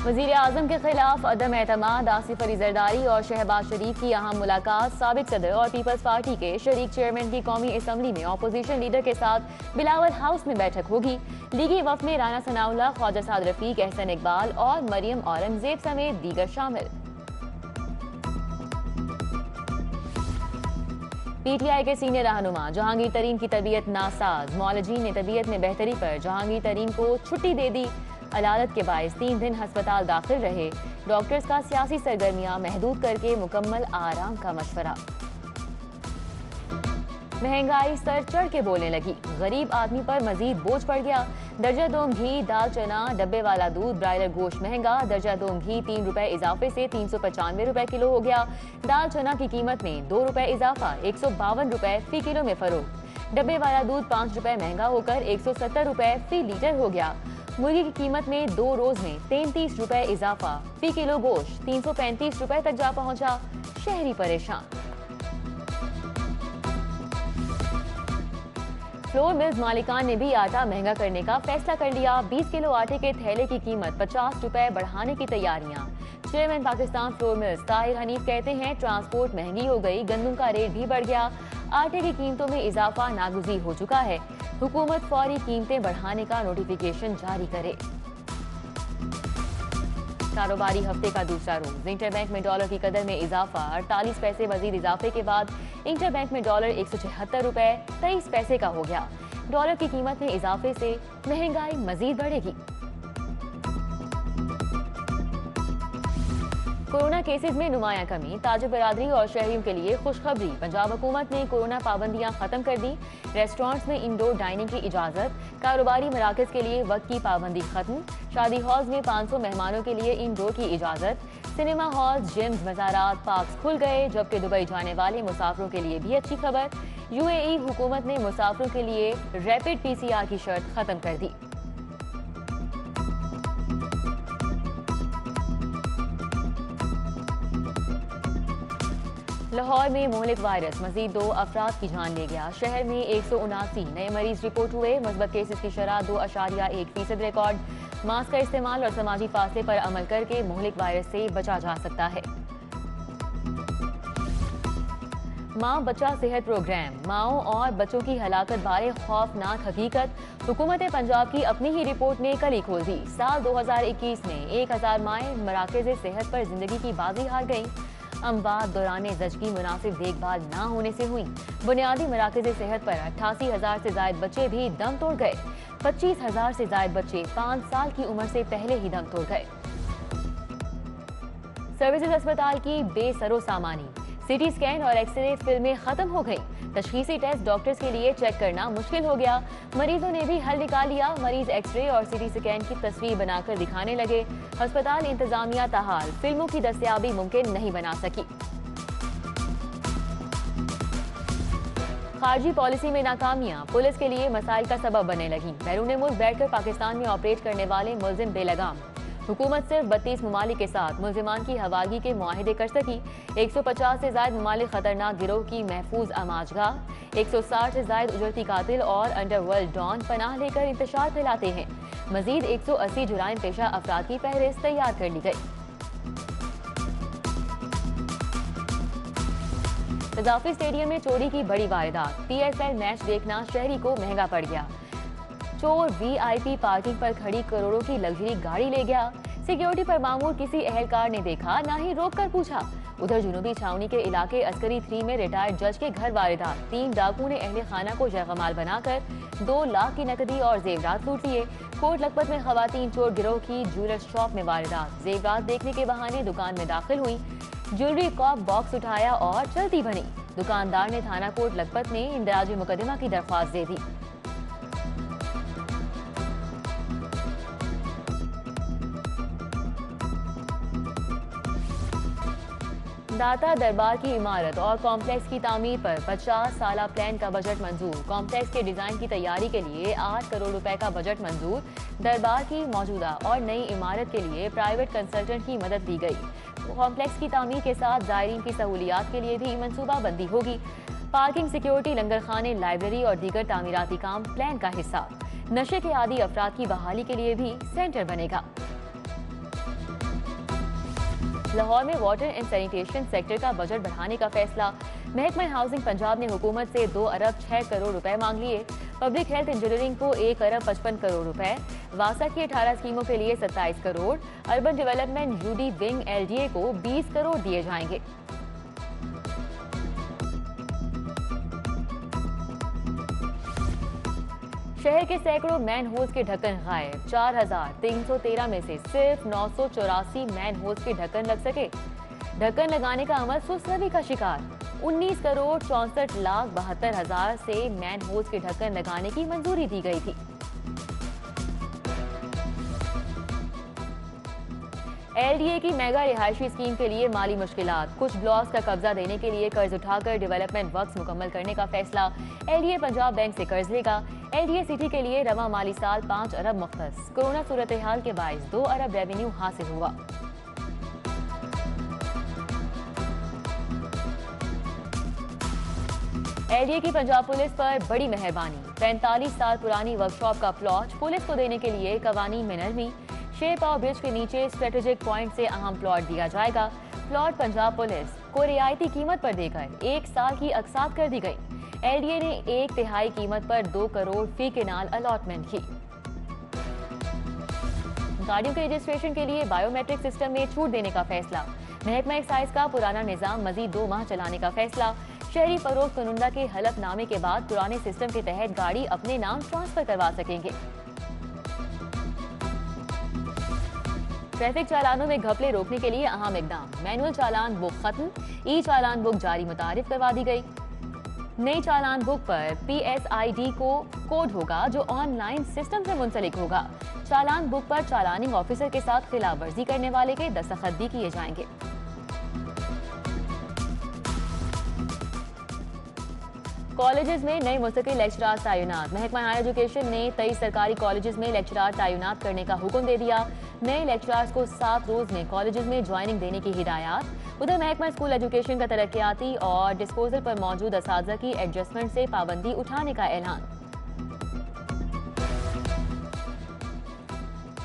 वजीर आजम के खिलाफ अदम एतमाद, आसिफ अली जरदारी और शहबाज शरीफ की अहम मुलाकात। साबिक सदर और पीपल्स पार्टी के शरीक चेयरमैन की कौमी असम्बली में अपोजिशन लीडर के साथ बिलावल हाउस में बैठक होगी। लीगी वफ़द में राना सनाउल्लाह, ख्वाजा साद रफीक, एहसन इकबाल और मरियम औरंगजेब समेत दीगर शामिल। पीटीआई के सीनियर रहनुमा जहांगीर तरीन की तबीयत नासाज। मौलजीन ने तबीयत में बेहतरी पर जहांगीर तरीन को छुट्टी दे दी। अदालत के बायस 3 दिन अस्पताल दाखिल रहे। डॉक्टर्स का सियासी सरगर्मियां महदूद करके मुकम्मल आराम का मशवरा। महंगाई सर चढ़ के बोलने लगी। गरीब आदमी पर मजीद बोझ पड़ गया। दर्जा दोम घी, दाल चना, डब्बे वाला दूध, ब्रायलर गोश्त महंगा। दर्जा दोम घी 3 रुपए इजाफे से 395 रुपए किलो हो गया। दाल चना की कीमत में 2 रुपए इजाफा, 152 रुपए फी किलो में फरोख्त। डब्बे वाला दूध 5 रुपए महंगा होकर 170 रुपए फी लीटर हो गया। मुर्गी की कीमत में 2 रोज में 33 रुपए इजाफा। फी किलो गोश्त 335 रुपए तक जा पहुंचा। शहरी परेशान। फ्लोर मिल्स मालिकान ने भी आटा महंगा करने का फैसला कर लिया। 20 किलो आटे के थैले की कीमत 50 रुपए बढ़ाने की तैयारियां। Chairman Pakistan flour mills Tahir Hanif कहते हैं ट्रांसपोर्ट महंगी हो गई, गंदम का रेट भी बढ़ गया, आटे की कीमतों में इजाफा नागुज़ीर हो चुका है। हुकूमत फौरी कीमतें बढ़ाने का नोटिफिकेशन जारी करे। कारोबारी हफ्ते का दूसरा रोज इंटरबैंक में डॉलर की कदर में इजाफा। 48 पैसे मजीद इजाफे के बाद इंटरबैंक में डॉलर 176 रुपए 23 पैसे का हो गया। डॉलर की कीमत में इजाफे से महंगाई मजीद बढ़ेगी। कोरोना केसेस में नुमाया कमी। ताजिर बरादरी और शहरियों के लिए खुशखबरी। पंजाब हुकूमत ने कोरोना पाबंदियां खत्म कर दी। रेस्टोरेंट्स में इंडोर डाइनिंग की इजाजत। कारोबारी मराकज के लिए वक्त की पाबंदी खत्म। शादी हॉल्स में 500 मेहमानों के लिए इंडोर की इजाजत। सिनेमा हॉल्स, जिम्स, मज़ारात, पार्क्स खुल गए। जबकि दुबई जाने वाले मुसाफिरों के लिए भी अच्छी खबर। यूएई हुकूमत ने मुसाफिरों के लिए रैपिड पीसीआर की शर्त खत्म कर दी। लाहौर में मोहलिक वायरस मजीद 2 अफराद की जान ले गया। शहर में 179 नए मरीज रिपोर्ट हुए। मुस्बत केसेस की शरह 2.1% रिकॉर्ड। मास्क का इस्तेमाल और समाजी फासले पर अमल करके मोहलिक वायरस से बचा जा सकता है। माँ बच्चा सेहत प्रोग्राम। माओं और बच्चों की हलाकत बारे खौफनाक हकीकत। हुकूमत पंजाब की अपनी ही रिपोर्ट ने कल ही खोल दी। साल 2021 में 1000 माएँ मराकज़ सेहत पर जिंदगी की बाजी हार गईं। अमवात दौरान ज़चगी मुनासिब देखभाल ना होने से हुई। बुनियादी मराकज़ सेहत पर 88,000 से ज्यादा बच्चे भी दम तोड़ गए। 25,000 से ज्यादा बच्चे 5 साल की उम्र से पहले ही दम तोड़ गए। सर्विसेज अस्पताल की बेसरो सामानी। सिटी स्कैन और एक्सरे फिल्में खत्म हो गई। तशखीसी टेस्ट डॉक्टर्स के लिए चेक करना मुश्किल हो गया। मरीजों ने भी हल निकाल लिया। मरीज एक्सरे और सिटी स्कैन की तस्वीर बनाकर दिखाने लगे। अस्पताल इंतजामिया ताहाल फिल्मों की दस्तयाबी मुमकिन नहीं बना सकी। खारजी पॉलिसी में नाकामियां पुलिस के लिए मसाइल का सबब बनने लगी। बैरून मुल्क बैठकर पाकिस्तान में ऑपरेट करने वाले मुलजिम बेलगाम। हुकूमत सिर्फ 32 ममालिक के साथ मुलजिमान की हवालगी के मुआहिदे कर सकी। 150 से ज्यादा ममालिक खतरनाक गिरोह की महफूज अमाजगाह। 160 से ज्यादा उजरती कातिल और अंडरवर्ल्ड डॉन पनाह लेकर इंतशार फैलाते हैं। मजीद 180 जुराइम पेशा अफराद की फहरिस्त तैयार कर ली गई। कजाफी स्टेडियम में चोरी की बड़ी वारदात। पीएसएल मैच देखना शहरी को महंगा पड़ गया। चोर वीआईपी पार्किंग पर खड़ी करोड़ों की लग्जरी गाड़ी ले गया। सिक्योरिटी पर मामूर किसी अहलकार ने देखा, ना ही रोक कर पूछा। उधर जुनूबी छावनी के इलाके अस्करी 3 में रिटायर्ड जज के घर वारदात। 3 डाकुओं ने अहले खाना को जयगमाल बनाकर 2 लाख की नकदी और जेवरात लूट लिए। कोट लखपत में खवातीन चोर गिरोह की ज्वेलर्स शॉप में वारदात। जेवरात देखने के बहाने दुकान में दाखिल हुई। ज्वेलरी का बॉक्स उठाया और चलती बनी। दुकानदार ने थाना कोट लखपत में इंदराज मुकदमा की दरख्वास्त दे दी। दाता दरबार की इमारत और कॉम्प्लेक्स की तामीर पर 50 साला प्लान का बजट मंजूर। कॉम्प्लेक्स के डिजाइन की तैयारी के लिए 8 करोड़ रुपए का बजट मंजूर। दरबार की मौजूदा और नई इमारत के लिए प्राइवेट कंसल्टेंट की मदद ली गई। कॉम्प्लेक्स की तामीर के साथ जायरीन की सहूलियात के लिए भी मनसूबाबंदी होगी। पार्किंग, सिक्योरिटी, लंगर खाने, लाइब्रेरी और दीगर तामीराती काम प्लान का हिस्सा। नशे के आदी अफराद की बहाली के लिए भी सेंटर बनेगा। लाहौर में वाटर एंड सैनिटेशन सेक्टर का बजट बढ़ाने का फैसला। महकमा हाउसिंग पंजाब ने हुकूमत से 2 अरब 6 करोड़ रुपए मांग लिए। पब्लिक हेल्थ इंजीनियरिंग को 1 अरब 55 करोड़ रुपए, वासा की 18 स्कीमों के लिए 27 crore, urban development UD wing LDA को 20 करोड़ दिए जाएंगे। शहर के सैकड़ों मैन होल्स के ढक्कन गायब। 4,313 में से सिर्फ 984 मैन होल्स के ढक्कन लग सके। ढक्कन लगाने का अमल सुस्ती का शिकार। 19 करोड़ 64 लाख 72 हजार से मैन होल्स के ढक्कन लगाने की मंजूरी दी गई थी। एलडीए की मेगा रिहायशी स्कीम के लिए माली मुश्किलात। कुछ ब्लॉक्स का कब्जा देने के लिए कर्ज उठाकर डेवलपमेंट वर्क्स मुकम्मल करने का फैसला। एलडीए पंजाब बैंक से कर्ज लेगा। एलडीए सिटी के लिए रवा माली साल 5 अरब मुख्तस। कोरोना सूरत हाल के बायस 2 अरब रेवेन्यू हासिल हुआ। एलडीए की पंजाब पुलिस पर बड़ी मेहरबानी। 45 साल पुरानी वर्कशॉप का प्लॉट पुलिस को देने के लिए कवानीन में नरमी। शेरपाव ब्रिज के नीचे स्ट्रेटेजिक पॉइंट से अहम प्लॉट दिया जाएगा। प्लॉट पंजाब पुलिस को रियायती कीमत पर देकर 1 साल की अकसात कर दी गई। एलडीए ने 1/3 कीमत पर 2 करोड़ फी केनाल अलॉटमेंट की। गाड़ियों के रजिस्ट्रेशन के लिए बायोमेट्रिक सिस्टम में छूट देने का फैसला। महकमा एक्साइज का पुराना निजाम मजीद 2 माह चलाने का फैसला। शहरी फरोख्त कुनुंदा के हलफनामे के बाद पुराने सिस्टम के तहत गाड़ी अपने नाम ट्रांसफर करवा सकेंगे। ट्रैफिक चालानों में घपले रोकने के लिए अहम इकदाम। मैनुअल चालान बुक खत्म, ई चालान बुक जारी मुतारिफ करवा दी गई। नई चालान बुक पर PSID को कोड होगा जो ऑनलाइन सिस्टम से मुंसलिक होगा। चालान बुक पर चालानिंग ऑफिसर के साथ खिलाफ वर्जी करने वाले के दस्तखत भी किए जाएंगे। कॉलेजेस में नए मुस्तकिल लेक्चरार तैनात। महकमा हायर एजुकेशन ने 23 सरकारी कॉलेजेस में लेक्चरार तैनात करने का हुक्म दे दिया। नए लेक्चरार्स को 7 रोज में कॉलेजेस में ज्वाइनिंग देने की हिदायत। उधर महकमा स्कूल एजुकेशन का तरक्याती और डिस्पोजल पर मौजूद असातिज़ा की एडजस्टमेंट से पाबंदी उठाने का ऐलान।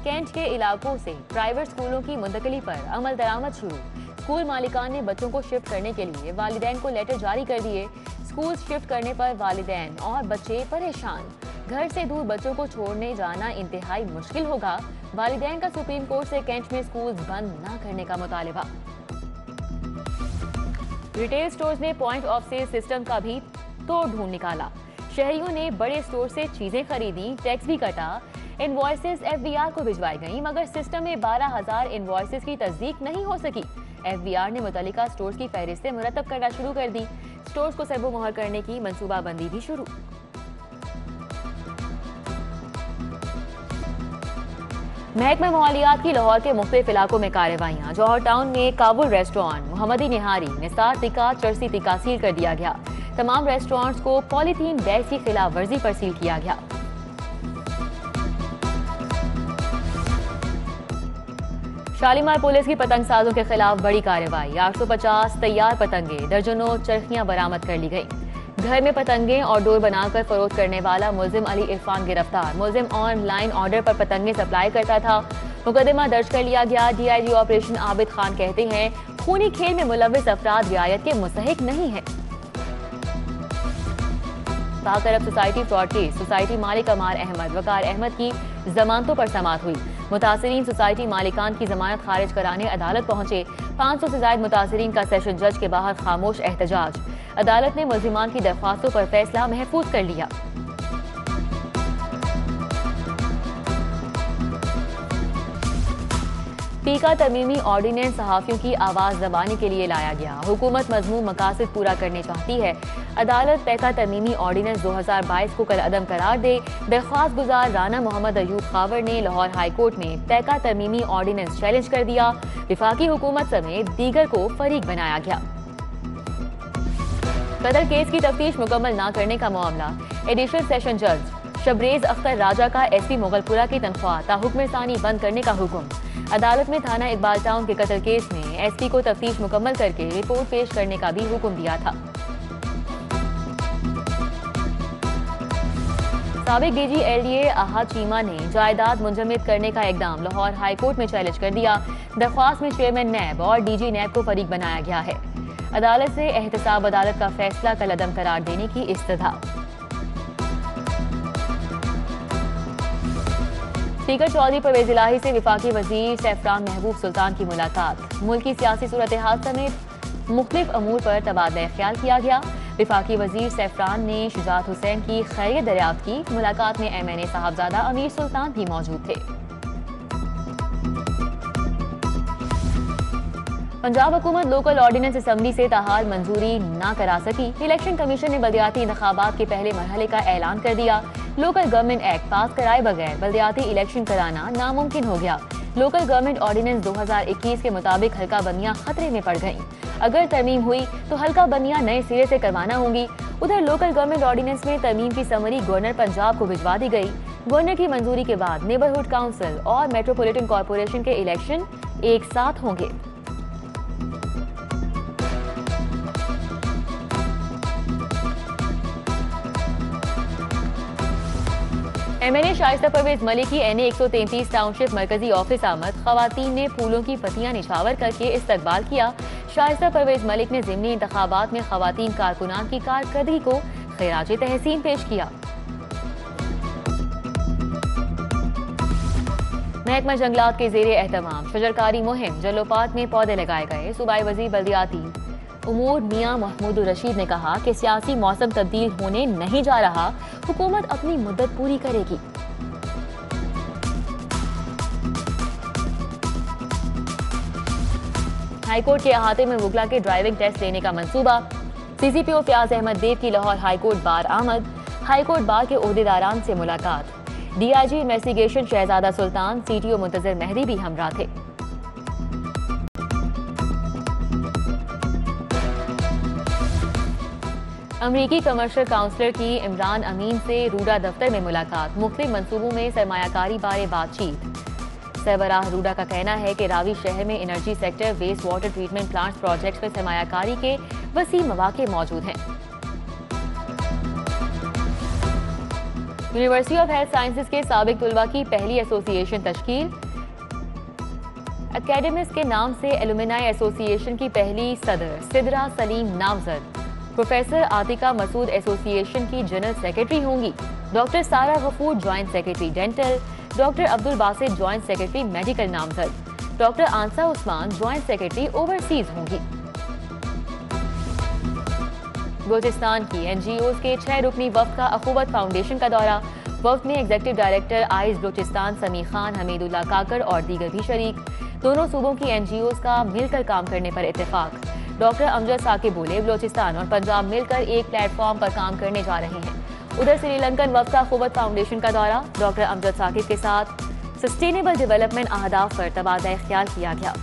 कैंट के इलाकों से प्राइवेट स्कूलों की मुंतकिली पर अमल दरामद शुरू। स्कूल मालिकान ने बच्चों को शिफ्ट करने के लिए वालिदैन को लेटर जारी कर दिए। स्कूल शिफ्ट करने पर वालिदैन और बच्चे परेशान। घर से दूर बच्चों को छोड़ने जाना इंतहाई मुश्किल होगा। वालिदैन का सुप्रीम कोर्ट से कैंट में स्कूल बंद न करने का मुतालिबा। रिटेल स्टोर्स ने पॉइंट ऑफ सेल सिस्टम का भी तोड़ ढूंढ निकाला। शहरियों ने बड़े स्टोर से चीजें खरीदी, टैक्स भी कटा। इनवॉइसेस FBR को भिजवाई गई, मगर सिस्टम में 12,000 इनवॉइसेस की तस्दीक नहीं हो सकी। FBR ने मुतल्लिका स्टोर्स की फहरिस्तें मुरतब करना शुरू कर दी। स्टोर्स को सर्बो मोहर करने की मंसूबाबंदी भी शुरू। महकमा मालियात की लाहौर के मुख्तलिफ इलाकों में कार्रवाइयां। जौहर टाउन में काबुल रेस्टोरेंट, मोहम्मदी निहारी, निसार तिक्का, चरसी तिक्का सील कर दिया गया। तमाम रेस्टोरेंट्स को पॉलीथीन बैग की खिलाफ वर्जी पर सील किया गया। शालीमार पुलिस की पतंग साजों के खिलाफ बड़ी कार्रवाई। 850 तैयार पतंगे, दर्जनों चरखियां बरामद कर ली गई। घर में पतंगे और डोर बनाकर फरोख्त करने वाला मुलजिम अली इरफान गिरफ्तार। मुलजिम ऑनलाइन ऑर्डर पर पतंगे सप्लाई करता था। मुकदमा दर्ज कर लिया गया। DIG ऑपरेशन आबिद खान कहते हैं, खूनी खेल में मुलविस अफराद रियायत के मुस्तहिक नहीं है। पाक अरब सोसाइटी फ्रॉड केस। सोसाइटी मालिक अमार अहमद, वकार अहमद की जमानतों पर समाअत हुई। मुतासिरीन सोसाइटी मालिकान की जमानत खारिज कराने अदालत पहुंचे। 500 से ज्यादा मुतासिरीन का सेशन जज के बाहर खामोश एहतजाज। अदालत ने मुल्जिमान की दरख्वास्तों पर फैसला महफूज कर लिया। पीका तरमीमी ऑर्डिनेंस सहाफियों की आवाज दबाने के लिए लाया गया। हुकूमत मजमूम मकासद पूरा करने चाहती है। अदालत पैका तरमीमी ऑर्डिनेंस 2022 को कल अदम करार दे। दरख्वास्त गुजार राना मोहम्मद अयूब खावर ने लाहौर हाई कोर्ट में पैका तरमीमी ऑर्डिनेंस चैलेंज कर दिया। विफाकी हुकूमत समेत दीगर को फरीक बनाया गया। कत्ल केस की तफ्तीश मुकम्मल न करने का मामला। एडिशनल सेशन जज शबरेज अख्तर राजा का SP मुगलपुरा की तनख्वाह ताहुक्म सानी बंद करने का हुक्म। अदालत में थाना इकबाल टाउन के कत्ल केस में SP को तफ्तीश मुकम्मल करके रिपोर्ट पेश करने का भी हुक्म दिया था। साबिक डीजी एलडीए अहाद चीमा ने जायदाद मुंजमद करने का इकदाम लाहौर हाई कोर्ट में चैलेंज कर दिया। दरख्वास्त में चेयरमैन नैब और डीजी नैब को फरीक बनाया गया है। अदालत से एहतसाब अदालत का फैसला कल अदम करार देने की इस्तदा। स्पीकर चौधरी परवेज इलाही से वफाकी वजीर सैफरान महबूब सुल्तान की मुलाकात। मुल्की सियासी सूरत हाल समेत मुख्तलिफ अमूर पर तबादला ख्याल किया गया। वफाकी वजीर सैफरान ने शुजात हुसैन की खैरियत दरियाफ्त की। मुलाकात में MNA साहबजादा अमीर सुल्तान भी मौजूद थे। पंजाब हुकूमत लोकल ऑर्डिनेंस असम्बली से ताहाल मंजूरी ना करा सकी। इलेक्शन कमीशन ने बल्दियाती इंतखाबात के पहले मरहले का ऐलान कर दिया। लोकल गवर्नमेंट एक्ट पास कराए बगैर बल्दियाती इलेक्शन कराना नामुमकिन हो गया। लोकल गवर्नमेंट ऑर्डिनेंस 2021 के मुताबिक हल्का बंदियां खतरे में पड़ गईं। अगर तरमीम हुई तो हल्का बंदियां नए सिरे से करवाना होंगी। उधर लोकल गवर्नमेंट ऑर्डिनेंस में तरमीम की समरी गवर्नर पंजाब को भिजवा दी गई। गवर्नर की मंजूरी के बाद नेबरहुड काउंसिल और मेट्रोपॉलिटन कॉरपोरेशन के इलेक्शन एक साथ होंगे। MNA शाइस्ता परवेज मलिक की NA 133 टाउनशिप मरकजी ऑफिस आमद। खवातीन ने फूलों की पत्तियां निछावर करके इस्तकबाल किया। शाइस्ता परवेज मलिक ने ज़िमनी इंतखाबात में खवातीन कारकुनान की कारकर्दगी को खिराज तहसीन पेश किया। महकमा जंगलात के ज़ेरे एहतमाम शजरकारी मुहिम। जलोपात में पौधे लगाए गए। सूबाई वजीर बल्दियाती उमूर मियां महमूद रशीद ने कहा कि सियासी मौसम तब्दील होने नहीं जा रहा। हुकूमत अपनी मुद्दत पूरी करेगी। हाईकोर्ट के अहाते में वुकला के ड्राइविंग टेस्ट लेने का मंसूबा। CCPO फयाज अहमद देव की लाहौर हाईकोर्ट बार आमद। हाईकोर्ट बार के ओहदेदारान से मुलाकात। DIG इन्वेस्टिगेशन शहजादा सुल्तान, CTO मुंतजर मेहदी भी हमरा थे। अमरीकी कमर्शियल काउंसलर की इमरान अमीन से रूडा दफ्तर में मुलाकात। मुख्तलिफ मंसूबों में सरमायाकारी बारे बातचीत। सरबराह रूडा का कहना है कि रावी शहर में energy sector, waste water treatment plants projects में सरमायाकारी के वसी मौके मौजूद हैं। यूनिवर्सिटी ऑफ हेल्थ साइंसेज के साबिक तुलबा की पहली एसोसिएशन तश्कील। एकेडमिक्स के नाम से एलुमिनाई एसोसिएशन की पहली सदर सिदरा सलीम नामजद। प्रोफेसर आतिका मसूद एसोसिएशन की जनरल सेक्रेटरी होंगी। Doctor Sara Ghafoor joint secretary dental. Doctor Abdul Basit joint secretary medical नामजद। Doctor Ansa Usman joint secretary overseas होंगी। बलूचिस्तान की NGOs के 6 रुकनी वफ्द का अखुवत फाउंडेशन का दौरा। वफ्द में एग्जीक्यूटिव डायरेक्टर आइज बलूचिस्तान समी खान, हमीदुल्लाह काकर और दीगर भी शरीक। दोनों सूबों की NGOs का मिलकर काम करने पर इत्तेफाक। डॉक्टर अमजद साकिब बोले, बलूचिस्तान और पंजाब मिलकर एक प्लेटफॉर्म पर काम करने जा रहे हैं। उधर श्रीलंकन वफ्द का अखुवत फाउंडेशन का दौरा। डॉक्टर अमजद साकिब के साथ सस्टेनेबल डेवलपमेंट अहदाफ पर तबादला ख्याल किया गया।